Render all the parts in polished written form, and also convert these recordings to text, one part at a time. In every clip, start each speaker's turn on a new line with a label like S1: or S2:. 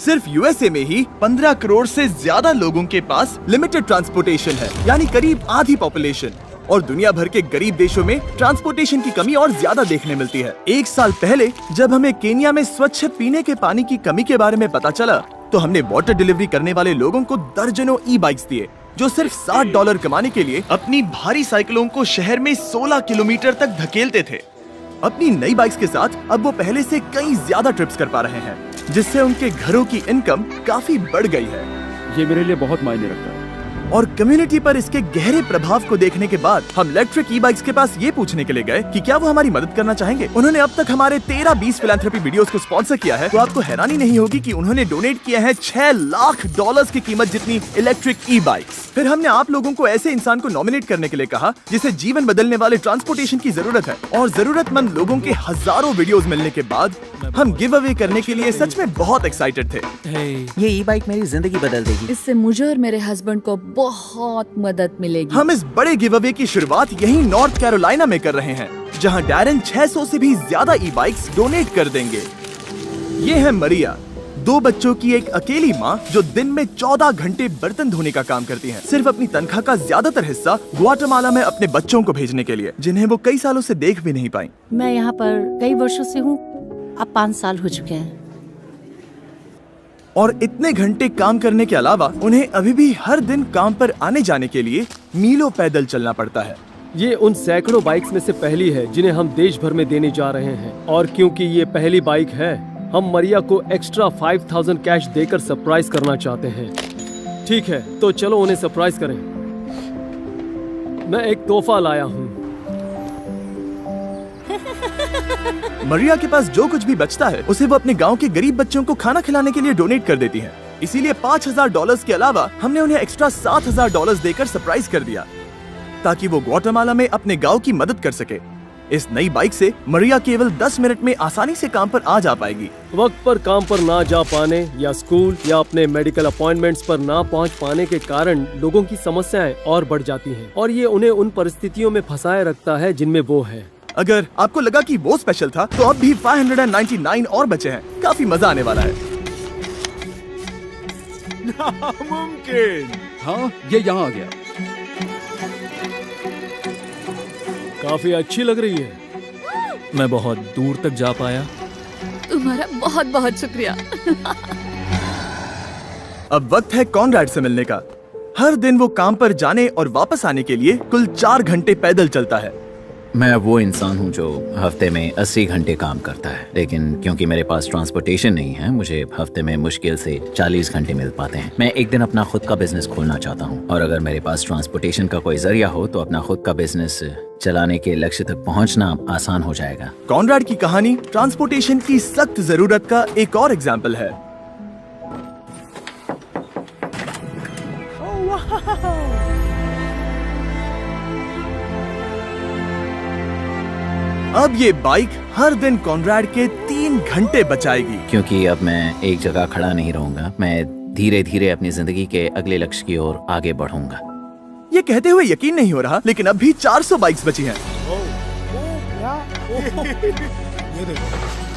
S1: सिर्फ यूएसए में ही 15 करोड़ से ज्यादा लोगों के पास लिमिटेड ट्रांसपोर्टेशन है, यानी करीब आधी पॉपुलेशन। और दुनिया भर के गरीब देशों में ट्रांसपोर्टेशन की कमी और ज्यादा देखने मिलती है। एक साल पहले जब हमें केन्या में स्वच्छ पीने के पानी की कमी के बारे में पता चला, तो हमने वाटर डिलीवरी करने वाले लोगों को दर्जनों ई बाइक्स दिए, जो सिर्फ $60 कमाने के लिए अपनी भारी साइकिलों को शहर में 16 किलोमीटर तक धकेलते थे। अपनी नई बाइक्स के साथ अब वो पहले से कई ज्यादा ट्रिप्स कर पा रहे हैं, जिससे उनके घरों की इनकम काफी बढ़ गई है।
S2: ये मेरे लिए बहुत मायने रखता है।
S1: और कम्युनिटी पर इसके गहरे प्रभाव को देखने के बाद हम इलेक्ट्रिक ई बाइक्स के पास ये पूछने के लिए गए कि क्या वो हमारी मदद करना चाहेंगे। उन्होंने अब तक हमारे 13-20 फिलैंथ्रोपी वीडियोस को स्पॉन्सर किया है, तो आपको हैरानी नहीं होगी कि उन्होंने डोनेट किया है $6 लाख की कीमत जितनी इलेक्ट्रिक ई बाइक्स। फिर हमने आप लोगों को ऐसे इंसान को नॉमिनेट करने के लिए कहा जिसे जीवन बदलने वाले ट्रांसपोर्टेशन की जरूरत है। और जरूरतमंद लोगों के हजारों वीडियोस मिलने के बाद हम गिव अवे करने के लिए सच में बहुत एक्साइटेड थे।
S3: ये ई बाइक मेरी जिंदगी बदल देगी।
S4: इससे मुझे और मेरे हस्बैंड को बहुत मदद मिलेगी।
S1: हम इस बड़े गिव अवे की शुरुआत यहीं नॉर्थ कैरोलिना में कर रहे हैं, जहां डैरन 600 से भी ज्यादा ई बाइक्स डोनेट कर देंगे। ये है मरिया, 2 बच्चों की एक अकेली माँ जो दिन में 14 घंटे बर्तन धोने का काम करती हैं, सिर्फ अपनी तनख्वाह का ज्यादातर हिस्सा ग्वाटेमाला में अपने बच्चों को भेजने के लिए, जिन्हें वो कई सालों से देख भी नहीं पाई।
S5: मैं यहाँ पर कई वर्षों से हूँ, अब 5 साल हो चुके हैं।
S1: और इतने घंटे काम करने के अलावा उन्हें अभी भी हर दिन काम पर आने जाने के लिए मीलों पैदल चलना पड़ता है।
S2: ये उन सैकड़ों बाइक्स में से पहली है जिन्हें हम देश भर में देने जा रहे हैं। और क्योंकि ये पहली बाइक है, हम मरिया को एक्स्ट्रा 5000 कैश देकर सरप्राइज करना चाहते हैं। ठीक है, तो चलो उन्हें सरप्राइज करें। मैं एक तोहफा लाया हूँ।
S1: मरिया के पास जो कुछ भी बचता है उसे वो अपने गांव के गरीब बच्चों को खाना खिलाने के लिए डोनेट कर देती है। इसीलिए $5000 के अलावा हमने उन्हें एक्स्ट्रा $7000 देकर सरप्राइज कर दिया, ताकि वो ग्वाटेमाला में अपने गांव की मदद कर सके। इस नई बाइक से मरिया केवल 10 मिनट में आसानी से काम पर आ जा पाएगी।
S2: वक्त पर काम पर ना जा पाने या स्कूल या अपने मेडिकल अपॉइंटमेंट्स पर ना पहुंच पाने के कारण लोगों की समस्याएं और बढ़ जाती हैं, और ये उन्हें उन परिस्थितियों में फंसाए रखता है जिनमें वो है।
S1: अगर आपको लगा कि वो स्पेशल था, तो अब भी 599 और बचे हैं। काफी मजा आने वाला है।
S6: नामुमकिन। हाँ, ये यहाँ आ गया।
S2: काफी अच्छी लग रही है।
S7: मैं बहुत दूर तक जा पाया।
S4: तुम्हारा बहुत बहुत शुक्रिया।
S1: अब वक्त है कॉनराड से मिलने का। हर दिन वो काम पर जाने और वापस आने के लिए कुल 4 घंटे पैदल चलता है।
S3: मैं वो इंसान हूँ जो हफ्ते में 80 घंटे काम करता है, लेकिन क्योंकि मेरे पास ट्रांसपोर्टेशन नहीं है, मुझे हफ्ते में मुश्किल से 40 घंटे मिल पाते हैं। मैं एक दिन अपना खुद का बिजनेस खोलना चाहता हूँ, और अगर मेरे पास ट्रांसपोर्टेशन का कोई जरिया हो तो अपना खुद का बिजनेस चलाने के लक्ष्य तक पहुँचना आसान हो जाएगा।
S1: कॉनराड की कहानी ट्रांसपोर्टेशन की सख्त जरूरत का एक और एग्जाम्पल है। अब ये बाइक हर दिन कॉनराड के 3 घंटे बचाएगी।
S3: क्योंकि अब मैं एक जगह खड़ा नहीं रहूंगा, मैं धीरे धीरे अपनी जिंदगी के अगले लक्ष्य की ओर आगे बढ़ूंगा।
S1: ये कहते हुए यकीन नहीं हो रहा, लेकिन अब भी 400 बाइक्स बची हैं।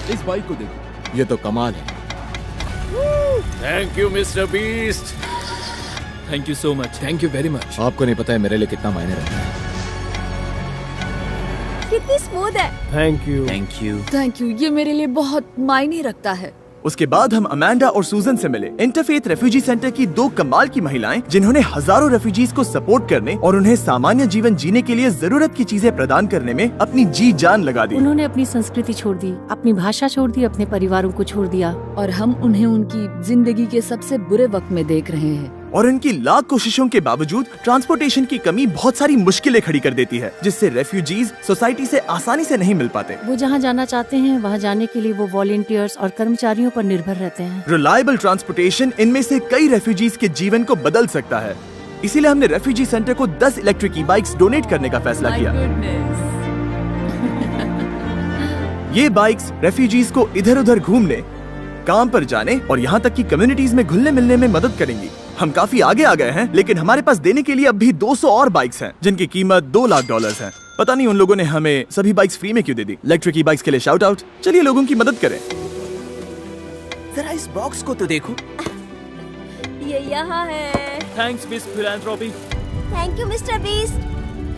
S6: इस बाइक को देखो, ये तो कमाल है।
S7: Thank you mister Beast. Thank you so much. Thank you very much.
S6: आपको नहीं पता है मेरे लिए कितना मायने रखता है।
S4: कितनी स्मूथ है।
S2: Thank you.
S3: Thank you.
S4: Thank you, ये मेरे लिए बहुत मायने रखता है।
S1: उसके बाद हम अमांडा और सूजन से मिले, इंटरफेथ रेफ्यूजी सेंटर की 2 कमाल की महिलाएं, जिन्होंने हजारों रेफ्यूजीज को सपोर्ट करने और उन्हें सामान्य जीवन जीने के लिए जरूरत की चीजें प्रदान करने में अपनी जी जान लगा दी।
S5: उन्होंने अपनी संस्कृति छोड़ दी, अपनी भाषा छोड़ दी, अपने परिवारों को छोड़ दिया,
S4: और हम उन्हें उनकी जिंदगी के सबसे बुरे वक्त में देख रहे हैं।
S1: और इनकी लाख कोशिशों के बावजूद ट्रांसपोर्टेशन की कमी बहुत सारी मुश्किलें खड़ी कर देती है, जिससे रेफ्यूजीज सोसाइटी से आसानी से नहीं मिल पाते।
S5: वो जहाँ जाना चाहते हैं वहाँ जाने के लिए वो वॉलंटियर्स और कर्मचारियों पर निर्भर रहते हैं।
S1: रिलायबल ट्रांसपोर्टेशन इनमें से कई रेफ्यूजीज के जीवन को बदल सकता है। इसीलिए हमने रेफ्यूजी सेंटर को 10 इलेक्ट्रिक ई बाइक्स डोनेट करने का फैसला किया। ये बाइक्स रेफ्यूजीज को इधर उधर घूमने, काम पर जाने और यहाँ तक कि कम्युनिटीज में घुलने मिलने में मदद करेंगी। हम काफी आगे आ गए हैं, लेकिन हमारे पास देने के लिए अब भी 200 और बाइक्स हैं, जिनकी कीमत $2 लाख है। पता नहीं उन लोगों ने हमें सभी बाइक्स फ्री में क्यों दे दी। इलेक्ट्रिक ई बाइक्स के लिए शाउट आउट। चलिए लोगों की मदद करें।
S3: जरा इस बॉक्स को तो देखो।
S8: ये यहाँ है।
S7: Thanks Beast philanthropy.
S8: Thank you mister Beast.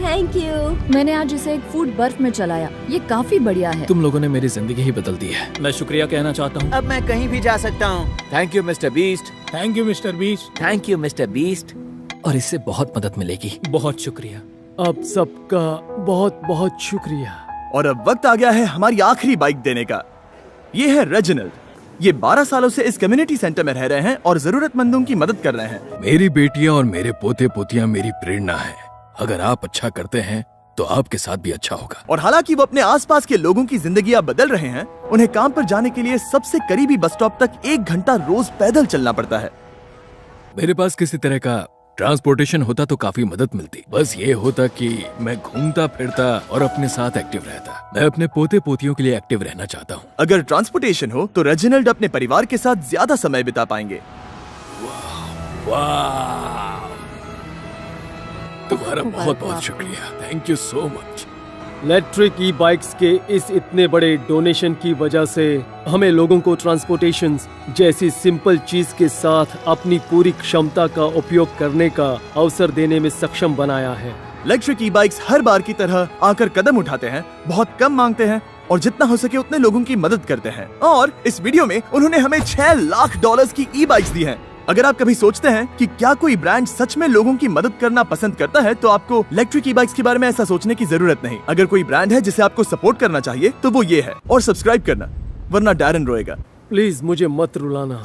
S8: Thank you.
S4: मैंने आज इसे एक फूड बर्फ में चलाया, ये काफी बढ़िया है।
S7: तुम लोगों ने मेरी जिंदगी ही बदल दी है। मैं शुक्रिया कहना चाहता हूँ।
S3: अब मैं कहीं भी जा सकता हूँ। Thank you mister Beast.
S6: Thank you mister Beast.
S3: Thank you mister beast.
S7: और इससे बहुत मदद मिलेगी। बहुत शुक्रिया।
S2: आप सबका बहुत बहुत शुक्रिया।
S1: और अब वक्त आ गया है हमारी आखिरी बाइक देने का। ये है रेजिनल्ड। ये 12 सालों से इस कम्युनिटी सेंटर में रह रहे हैं और जरूरतमंदों की मदद कर रहे हैं।
S6: मेरी बेटियां और मेरे पोते पोतियां मेरी प्रेरणा है। अगर आप अच्छा करते हैं तो आपके साथ भी अच्छा होगा।
S1: और हालांकि वो अपने आसपास के लोगों की जिंदगियां बदल रहे हैं, उन्हें काम पर जाने के लिए सबसे करीबी बस स्टॉप तक 1 घंटा रोज पैदल चलना पड़ता है।
S6: मेरे पास किसी तरह का ट्रांसपोर्टेशन होता तो काफी मदद मिलती। बस ये होता कि मैं घूमता फिरता और अपने साथ एक्टिव रहता। मैं अपने पोते पोतियों के लिए एक्टिव रहना चाहता हूँ।
S1: अगर ट्रांसपोर्टेशन हो तो रेजिनल्ड अपने परिवार के साथ ज्यादा समय बिता पाएंगे।
S6: वाह, तुम्हारा बहुत बहुत शुक्रिया। Thank you so much.
S2: Electric E bikes के इस इतने बड़े डोनेशन की वजह से हमें लोगों को ट्रांसपोर्टेशन जैसी सिंपल चीज के साथ अपनी पूरी क्षमता का उपयोग करने का अवसर देने में सक्षम बनाया है।
S1: इलेक्ट्रिक ई बाइक्स हर बार की तरह आकर कदम उठाते हैं, बहुत कम मांगते हैं और जितना हो सके उतने लोगों की मदद करते हैं। और इस वीडियो में उन्होंने हमें $6 लाख की ई बाइक्स दी हैं। अगर आप कभी सोचते हैं कि क्या कोई ब्रांड सच में लोगों की मदद करना पसंद करता है, तो आपको इलेक्ट्रिक ई बाइक्स के बारे में ऐसा सोचने की जरूरत नहीं। अगर कोई ब्रांड है जिसे आपको सपोर्ट करना चाहिए तो वो ये है। और सब्सक्राइब करना, वरना डैरन रोएगा।
S2: प्लीज मुझे मत रुलाना।